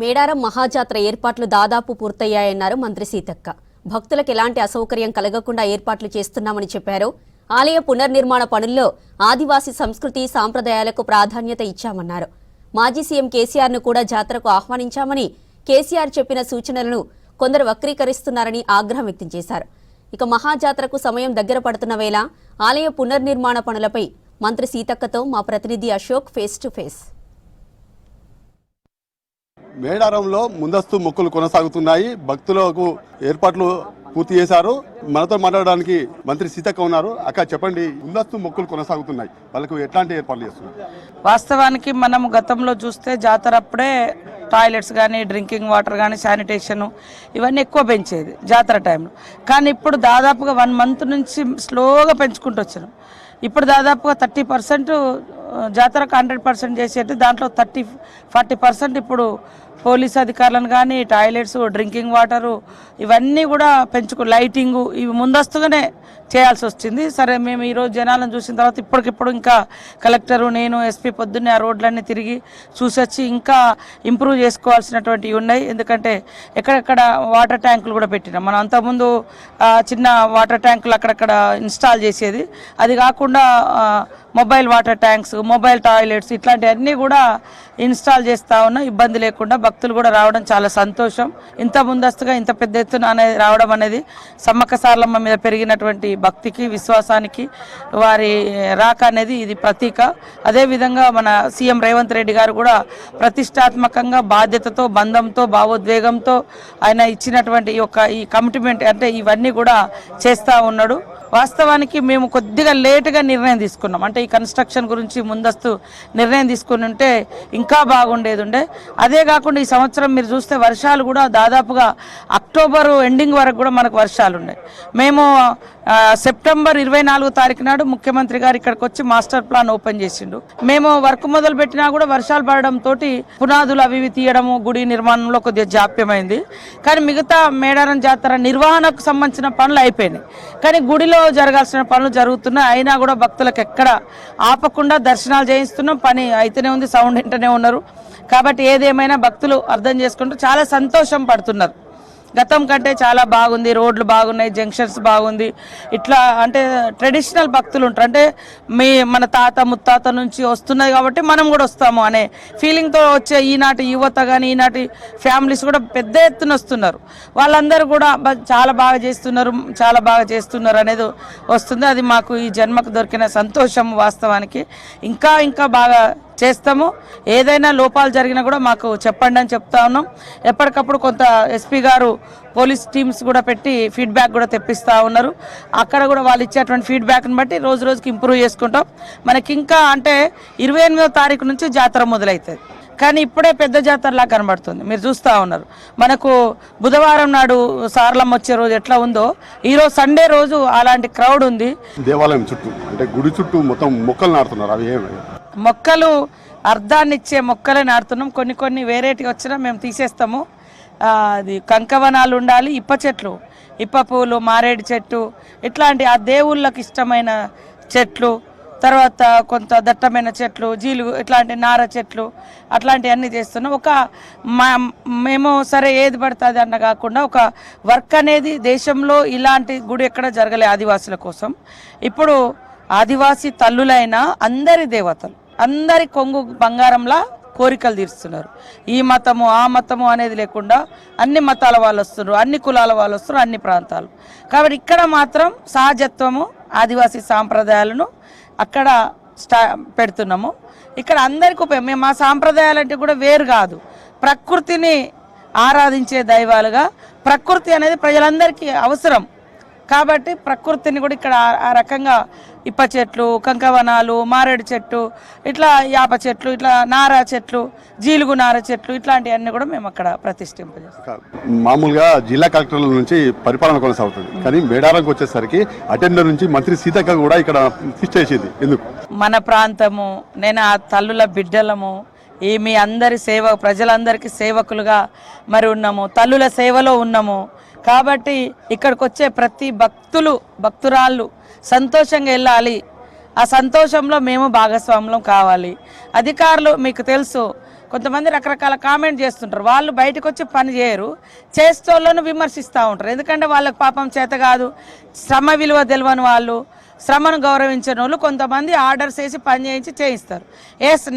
మేడారం మహాజాత్ర ఏర్పాట్లు దాదాపు పూర్తయ్యాయన్నారు మంత్రి సీతక్క. భక్తులకు ఎలాంటి అసౌకర్యం కలగకుండా ఏర్పాట్లు చేస్తున్నామని చెప్పారు. ఆలయ పునర్నిర్మాణ పనుల్లో ఆదివాసీ సంస్కృతి సాంప్రదాయాలకు ప్రాధాన్యత ఇచ్చామన్నారు. మాజీ సీఎం కేసీఆర్ను కూడా జాతరకు ఆహ్వానించామని, కేసీఆర్ చెప్పిన సూచనలను కొందరు వక్రీకరిస్తున్నారని ఆగ్రహం వ్యక్తం చేశారు. ఇక మహాజాత్రకు సమయం దగ్గర పడుతున్న వేళ ఆలయ పునర్నిర్మాణ పనులపై మంత్రి సీతక్కతో మా ప్రతినిధి అశోక్ ఫేస్ టు ఫేస్. మేడారంలో ముందస్తు మొక్కులు కొనసాగుతున్నాయి. భక్తులకు ఏర్పాట్లు పూర్తి చేశారు. మనతో మాట్లాడడానికి మంత్రి సీతక్క ఉన్నారు. అక్క చెప్పండి, ముందస్తు మొక్కులు కొనసాగుతున్నాయి, వాళ్ళకు ఎట్లాంటి ఏర్పాట్లు చేస్తున్నారు? వాస్తవానికి మనం గతంలో చూస్తే జాతర అప్పుడే టాయిలెట్స్ కానీ, డ్రింకింగ్ వాటర్ కానీ, శానిటేషన్ ఇవన్నీ ఎక్కువ పెంచేది జాతర టైంలో. కానీ ఇప్పుడు దాదాపుగా 1 మంత్ నుంచి స్లోగా పెంచుకుంటూ వచ్చాను. ఇప్పుడు దాదాపుగా 30% జాతరకు 100% చేసేది, దాంట్లో 30-40% ఇప్పుడు పోలీస్ అధికారులను కానీ, టాయిలెట్స్, డ్రింకింగ్ వాటరు ఇవన్నీ కూడా లైటింగు ఇవి ముందస్తుగానే చేయాల్సి వచ్చింది. సరే, మేము ఈరోజు జనాలను చూసిన తర్వాత ఇప్పటికిప్పుడు ఇంకా కలెక్టరు, నేను, ఎస్పీ పొద్దున్నే ఆ రోడ్లన్నీ తిరిగి చూసొచ్చి ఇంకా ఇంప్రూవ్ చేసుకోవాల్సినటువంటివి ఉన్నాయి. ఎందుకంటే ఎక్కడెక్కడ వాటర్ ట్యాంకులు కూడా పెట్టినాం. మనం అంతకుముందు చిన్న వాటర్ ట్యాంకులు అక్కడక్కడ ఇన్స్టాల్ చేసేది, అది కాకుండా mobile water tanks, mobile toilets ఇట్లాంటివన్నీ కూడా ఇన్స్టాల్ చేస్తూ ఉన్నాం. ఇబ్బంది లేకుండా భక్తులు కూడా రావడం చాలా సంతోషం. ఇంత ముందస్తుగా ఇంత పెద్ద ఎత్తున అనేది రావడం అనేది సమ్మక్క సారలమ్మ మీద పెరిగినటువంటి భక్తికి, విశ్వాసానికి వారి రాక అనేది ఇది ప్రతీక. అదేవిధంగా మన సీఎం రేవంత్ రెడ్డి గారు కూడా ప్రతిష్టాత్మకంగా, బాధ్యతతో, బంధంతో, భావోద్వేగంతో ఆయన ఇచ్చినటువంటి ఈ కమిట్మెంట్ అంటే ఇవన్నీ కూడా చేస్తూ ఉన్నాడు. వాస్తవానికి మేము కొద్దిగా లేటుగా నిర్ణయం తీసుకున్నాం. అంటే ఈ కన్స్ట్రక్షన్ గురించి ముందస్తు నిర్ణయం తీసుకుని ఉంటే ఇంకా బాగుండేది ఉండే. అదే కాకుండా ఈ సంవత్సరం మీరు చూస్తే వర్షాలు కూడా దాదాపుగా అక్టోబర్ ఎండింగ్ వరకు కూడా మనకు వర్షాలు ఉన్నాయి. మేము సెప్టెంబర్ 24వ తారీఖు నాడు ముఖ్యమంత్రి గారు ఇక్కడికి వచ్చి మాస్టర్ ప్లాన్ ఓపెన్ చేసిండు. మేము వర్క్ మొదలు పెట్టినా కూడా వర్షాలు పడడంతో పునాదులు అవి తీయడము, గుడి నిర్మాణంలో కొద్దిగా జాప్యమైంది. కానీ మిగతా మేడారం జాతర నిర్వహణకు సంబంధించిన పనులు అయిపోయినాయి. కానీ గుడిలో జరగాల్సిన పనులు జరుగుతున్నాయి. అయినా కూడా భక్తులకు ఎక్కడ ఆపకుండా దర్శనాలు చేయిస్తున్నాం. పని అయితేనే ఉంది, సౌండ్ వింటూనే ఉన్నారు. కాబట్టి ఏదేమైనా భక్తులు అర్థం చేసుకుంటూ చాలా సంతోషం పడుతున్నారు. గతం కంటే చాలా బాగుంది, రోడ్లు బాగున్నాయి, జంక్షన్స్ బాగుంది. ఇట్లా అంటే ట్రెడిషనల్ భక్తులు ఉంటారు. అంటే మన తాత ముత్తాత నుంచి వస్తున్నది కాబట్టి మనం కూడా వస్తాము అనే ఫీలింగ్తో వచ్చే ఈనాటి యువత కానీ, ఈనాటి ఫ్యామిలీస్ కూడా పెద్ద ఎత్తున వస్తున్నారు. వాళ్ళందరూ కూడా చాలా బాగా చేస్తున్నారు అనేది వస్తుంది. అది మాకు ఈ జన్మకు దొరికిన సంతోషం. వాస్తవానికి ఇంకా బాగా చేస్తాము. ఏదైనా లోపాలు జరిగినా కూడా మాకు చెప్పండి అని చెప్తా ఉన్నాం. ఎప్పటికప్పుడు కొంత ఎస్పీ గారు పోలీస్ టీమ్స్ కూడా పెట్టి ఫీడ్బ్యాక్ కూడా తెప్పిస్తూ ఉన్నారు. అక్కడ కూడా వాళ్ళు ఇచ్చేటువంటి ఫీడ్బ్యాక్ని బట్టి రోజు రోజుకి ఇంప్రూవ్ చేసుకుంటాం. మనకి ఇంకా అంటే 28వ తారీఖు నుంచి జాతర మొదలవుతుంది. కానీ ఇప్పుడే పెద్ద జాతరలా కనబడుతుంది. మీరు చూస్తూ ఉన్నారు. మనకు బుధవారం నాడు సారలమ్మ వచ్చే రోజు ఎట్లా ఉందో, ఈరోజు సండే రోజు అలాంటి క్రౌడ్ ఉంది. దేవాలయం చుట్టూ అంటే గుడి చుట్టూ మొత్తం మొక్కలు నాటుతున్నారు. అవి మొక్కలు అర్థాన్ని ఇచ్చే మొక్కలే నాటుతున్నాం. కొన్ని వేరేటివి వచ్చినా మేము తీసేస్తాము. అది కంకవనాలు ఉండాలి, ఇప్ప చెట్లు, ఇప్ప పూలు, మారేడు చెట్టు, ఇట్లాంటి ఆ దేవుళ్ళకి ఇష్టమైన చెట్లు, తర్వాత కొంత దట్టమైన చెట్లు, జీలు, ఇట్లాంటి నార చెట్లు, అట్లాంటివన్నీ చేస్తున్నాం. మేము సరే ఏది పడుతుంది అన్న కాకుండా ఒక వర్క్ అనేది దేశంలో ఇలాంటి గుడి ఎక్కడ జరగలే ఆదివాసుల కోసం. ఇప్పుడు ఆదివాసీ తల్లులైన అందరి దేవతలు, అందరి కొంగు బంగారంలా కోరికలు తీరుస్తున్నారు. ఈ మతము ఆ మతము అనేది లేకుండా అన్ని మతాల వాళ్ళు వస్తున్నారు, అన్ని కులాల వాళ్ళు వస్తున్నారు, అన్ని ప్రాంతాలు. కాబట్టి ఇక్కడ మాత్రం సహజత్వము, ఆదివాసీ సాంప్రదాయాలను అక్కడ పెడుతున్నాము. ఇక్కడ అందరికీ మేము మా సాంప్రదాయాలంటే కూడా వేరు కాదు. ప్రకృతిని ఆరాధించే దైవాలుగా, ప్రకృతి అనేది ప్రజలందరికీ అవసరం. కాబట్టి ప్రకృతిని కూడా ఇక్కడ ఆ రకంగా ఇప్ప చెట్లు, కంకవనాలు, మారేడు చెట్టు, ఇట్లా యాప చెట్లు, ఇట్లా నారా చెట్లు, జీలుగు నార చెట్లు, ఇట్లాంటివన్నీ కూడా మేము అక్కడ ప్రతిష్ఠింపజేస్తాం. మామూలుగా జిల్లా కలెక్టర్ల నుంచి పరిపాలన కొనసాగుతుంది. కానీ మేడారంకి వచ్చేసరికి అటెండర్ నుంచి మంత్రి సీతక్క కూడా ఇక్కడ చేసేది ఎందుకు? మన ప్రాంతము, నేను ఆ తల్లుల బిడ్డలము, మీ అందరి ప్రజలందరికీ సేవకులుగా మరి ఉన్నాము, తల్లుల సేవలో ఉన్నాము. కాబట్టి ఇక్కడికి వచ్చే ప్రతి భక్తురాళ్ళు సంతోషంగా వెళ్ళాలి. ఆ సంతోషంలో మేము భాగస్వాములం కావాలి. అధికారులు మీకు తెలుసు కొంతమంది రకరకాల కామెంట్ చేస్తుంటారు. వాళ్ళు బయటకు వచ్చి పని చేయరు, చేసేటోళ్ళను విమర్శిస్తూ ఉంటారు. ఎందుకంటే వాళ్ళకి పాపం చేత కాదు, శ్రమ విలువ తెలియని వాళ్ళు, శ్రమను గౌరవించిన వాళ్ళు కొంతమంది ఆర్డర్స్ వేసి పని చేయిస్తారు.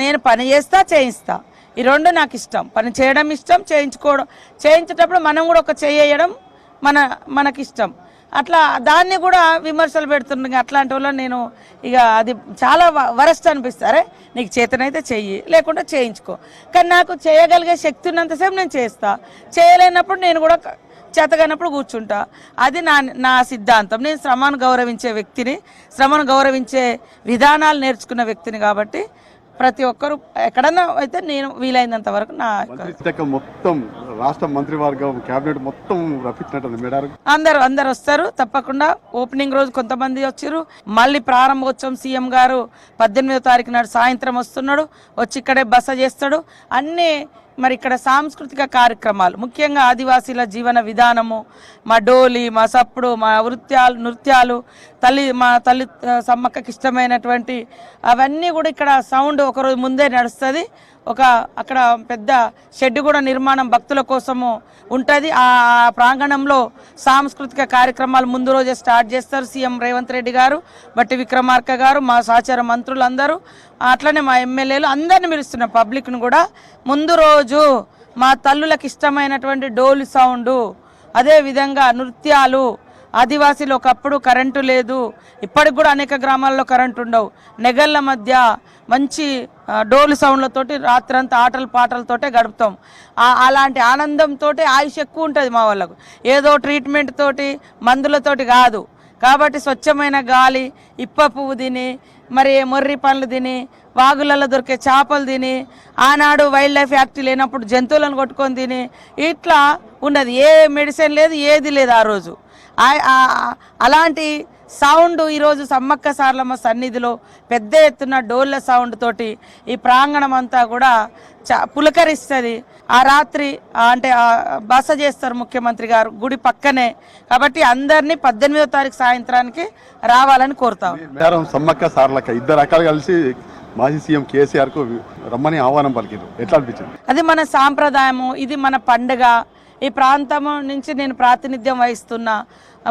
నేను పని చేయిస్తా, ఈ రెండు నాకు ఇష్టం. పని చేయడం ఇష్టం, చేయించేటప్పుడు మనం కూడా ఒక చేయడం మనకిష్టం. అట్లా దాన్ని కూడా విమర్శలు పెడుతుండగా అట్లాంటి వాళ్ళు నేను ఇక అది చాలా వరస్ట్ అనిపిస్తారే. నీకు చేతనైతే చెయ్యి, లేకుంటే చేయించుకో. కానీ నాకు చేయగలిగే శక్తి ఉన్నంతసేపు నేను చేస్తా, చేయలేనప్పుడు నేను కూడా చేతగానప్పుడు కూర్చుంటా. అది నా సిద్ధాంతం. నేను శ్రమను గౌరవించే వ్యక్తిని, శ్రమను గౌరవించే విధానాలు నేర్చుకున్న వ్యక్తిని. కాబట్టి ప్రతి ఒక్కరు ఎక్కడన్నా అయితే నేను వీలైనంత వరకు మొత్తం రాష్ట్ర మంత్రివర్గం కేబినెట్ మొత్తం రప్పించినట్టు మేడారం అందరు వస్తారు తప్పకుండా. ఓపెనింగ్ రోజు కొంతమంది వచ్చారు, మళ్ళీ ప్రారంభోత్సవం సీఎం గారు 18వ తారీఖు నాడు సాయంత్రం వస్తున్నాడు, వచ్చి ఇక్కడే బస చేస్తాడు. అన్నీ మరి ఇక్కడ సాంస్కృతిక కార్యక్రమాలు, ముఖ్యంగా ఆదివాసీల జీవన విధానము, మా డోలి, మా సప్పుడు, మా నృత్యాలు, మా తల్లి సమ్మక్కకి ఇష్టమైనటువంటి అవన్నీ కూడా ఇక్కడ సౌండ్ ఒకరోజు ముందే నడుస్తుంది. అక్కడ పెద్ద షెడ్ కూడా నిర్మాణం భక్తుల కోసము ఉంటుంది. ఆ ప్రాంగణంలో సాంస్కృతిక కార్యక్రమాలు ముందు రోజే స్టార్ట్ చేస్తారు సీఎం రేవంత్ రెడ్డి గారు, బట్టి విక్రమార్క గారు, మా సహచర మంత్రులు అందరూ, అట్లనే మా ఎమ్మెల్యేలు అందరిని పిలుస్తున్న పబ్లిక్ను కూడా ముందు రోజు మా తల్లులకు ఇష్టమైనటువంటి డోలు సౌండు, అదేవిధంగా నృత్యాలు. ఆదివాసీలు ఒకప్పుడు కరెంటు లేదు, ఇప్పటికి కూడా అనేక గ్రామాల్లో కరెంటు ఉండవు. నెగళ్ళ మధ్య మంచి డోలు సౌండ్లతోటి రాత్రంతా ఆటలు పాటలతోటే గడుపుతాం. అలాంటి ఆనందంతో ఆయుష్ ఎక్కువ ఉంటుంది మా వాళ్ళకు, ఏదో ట్రీట్మెంట్ తోటి మందులతోటి కాదు. కాబట్టి స్వచ్ఛమైన గాలి, ఇప్ప పువ్వు తిని, మరి మొర్రి పండ్లు తిని, వాగులలో దొరికే చేపలు తిని, ఆనాడు వైల్డ్ లైఫ్ యాక్ట్ లేనప్పుడు జంతువులను కొట్టుకొని తిని ఇట్లా ఉన్నది. ఏ మెడిసిన్ లేదు, ఏది లేదు ఆ రోజు. అలాంటి సౌండ్ ఈరోజు సమ్మక్క సారలమ్మ సన్నిధిలో పెద్ద ఎత్తున డోళ్ళ సౌండ్ తోటి ఈ ప్రాంగణం అంతా కూడా పులకరిస్తుంది. ఆ రాత్రి అంటే బస చేస్తారు ముఖ్యమంత్రి గారు గుడి పక్కనే. కాబట్టి అందరినీ 18వ తారీఖు సాయంత్రానికి రావాలని కోరుతాం. సమ్మక్క సారలక్క ఇద్దరు రకాలు కలిసి మాజీ సీఎం కేసీఆర్ కు రమ్మని ఆహ్వానం పలికారు. ఎట్లా అనిపించింది? అది మన సాంప్రదాయము, ఇది మన పండుగ. ఈ ప్రాంతం నుంచి నేను ప్రాతినిధ్యం వహిస్తున్నా.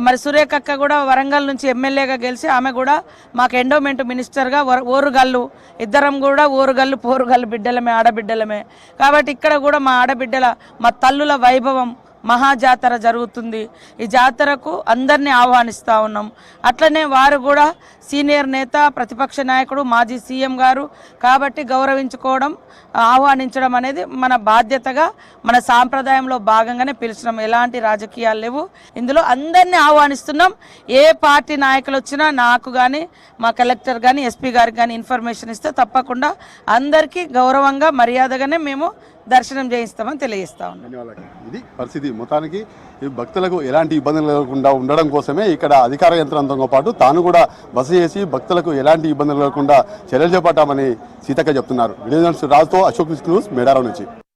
మరి సురేఖక్క కూడా వరంగల్ నుంచి ఎమ్మెల్యేగా గెలిచి ఆమె కూడా మాకు ఎండోమెంట్ మినిస్టర్గా ఓరుగల్లు, ఇద్దరం కూడా ఓరుగల్లు పోరుగల్లు బిడ్డలమే, ఆడబిడ్డలమే. కాబట్టి ఇక్కడ కూడా మా ఆడబిడ్డల, మా తల్లుల వైభవం మహాజాతర జరుగుతుంది. ఈ జాతరకు అందరినీ ఆహ్వానిస్తూ ఉన్నాం. అట్లనే వారు కూడా సీనియర్ నేత, ప్రతిపక్ష నాయకుడు, మాజీ సీఎం గారు. కాబట్టి గౌరవించుకోవడం, ఆహ్వానించడం అనేది మన బాధ్యతగా, మన సాంప్రదాయంలో భాగంగానే పిలిచినాం. ఎలాంటి రాజకీయాలు లేవు ఇందులో, అందరినీ ఆహ్వానిస్తున్నాం. ఏ పార్టీ నాయకులు వచ్చినా నాకు కానీ, మా కలెక్టర్ కానీ, ఎస్పీ గారికి కానీ ఇన్ఫర్మేషన్ ఇస్తే తప్పకుండా అందరికీ గౌరవంగా, మర్యాదగానే మేము దర్శనం చేయిస్తామని తెలియజేస్తా ఉన్నాం. ఇది పరిస్థితి. మొత్తానికి భక్తులకు ఎలాంటి ఇబ్బందులు లేకుండా ఉండడం కోసమే ఇక్కడ అధికార యంత్రాంగంతో పాటు తాను కూడా బస చేసి భక్తులకు ఎలాంటి ఇబ్బందులు లేకుండా చర్యలు చేపట్టామని సీతక్క చెప్తున్నారు. రాజుతో అశోక్ న్యూస్ మేడారం నుంచి.